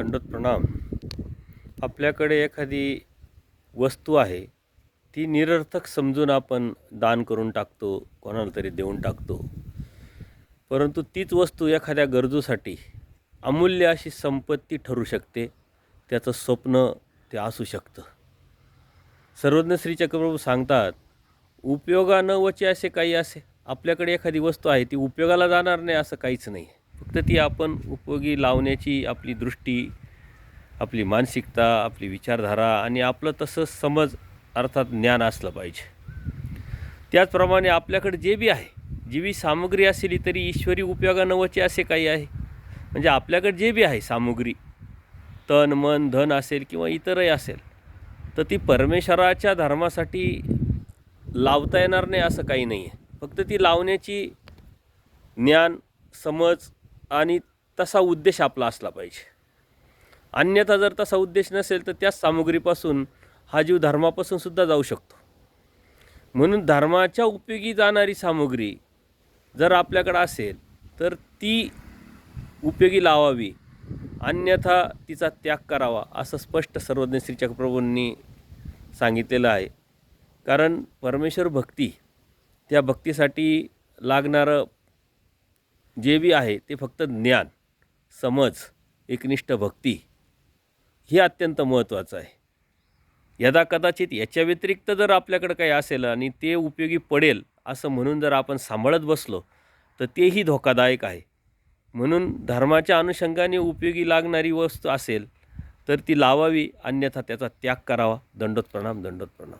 दंडोत प्रणाम. आपल्याकडे एखादी वस्तू आहे, ती निरर्थक समजून आपण दान करून टाकतो, कोणाला तरी देऊन टाकतो. परंतु तीच वस्तू एखाद्या गरजूसाठी अमूल्य अशी संपत्ती ठरू शकते. त्याचं स्वप्न ते असू शकतं. सर्वज्ञ श्री चक्रप्रभू सांगतात, उपयोगा न वचे असे काही असे. आपल्याकडे एखादी वस्तू आहे, ती उपयोगाला जाणार नाही असं काहीच नाही. फक्त ती आपण उपयोगी लावण्याची आपली दृष्टी, आपली मानसिकता, आपली विचारधारा आणि आपलं तसं समज अर्थात ज्ञान असलं पाहिजे. त्याचप्रमाणे आपल्याकडे जे बी आहे, जीवी सामग्री असली तरी ईश्वरी उपयोगा नवचे असे काही आहे. म्हणजे आपल्याकडे जे बी आहे सामुग्री, तन मन धन असेल किंवा इतरही असेल, तर ती परमेश्वराच्या धर्मासाठी लावता येणार नाही असं काही नाही आहे. फक्त ती लावण्याची ज्ञान, समज आणि तसा उद्देश आपला असला पाहिजे. अन्यथा जर तसा उद्देश नसेल तर त्याच सामुग्रीपासून हा जीव धर्मापासून सुद्धा जाऊ शकतो. म्हणून धर्माच्या उपयोगी जाणारी सामुग्री जर आपल्याकडे असेल तर ती उपयोगी लावावी, अन्यथा तिचा त्याग करावा, असं स्पष्ट सर्वज्ञ श्री चक्रप्रभूंनी सांगितलेलं आहे. कारण परमेश्वर भक्ती, त्या भक्तीसाठी लागणारं जे बी आहे ते फक्त ज्ञान, समज, एकनिष्ठ भक्ती हे अत्यंत महत्त्वाचं आहे. यदा कदाचित याच्या व्यतिरिक्त जर आपल्याकडे काही असेल आणि ते उपयोगी पडेल असं म्हणून जर आपण सांभाळत बसलो तर तेही धोकादायक आहे. म्हणून धर्माच्या अनुषंगाने उपयोगी लागणारी वस्तू असेल तर ती लावावी, अन्यथा त्याचा त्याग करावा. दंडोत प्रणाम, दंडोत प्रणाम.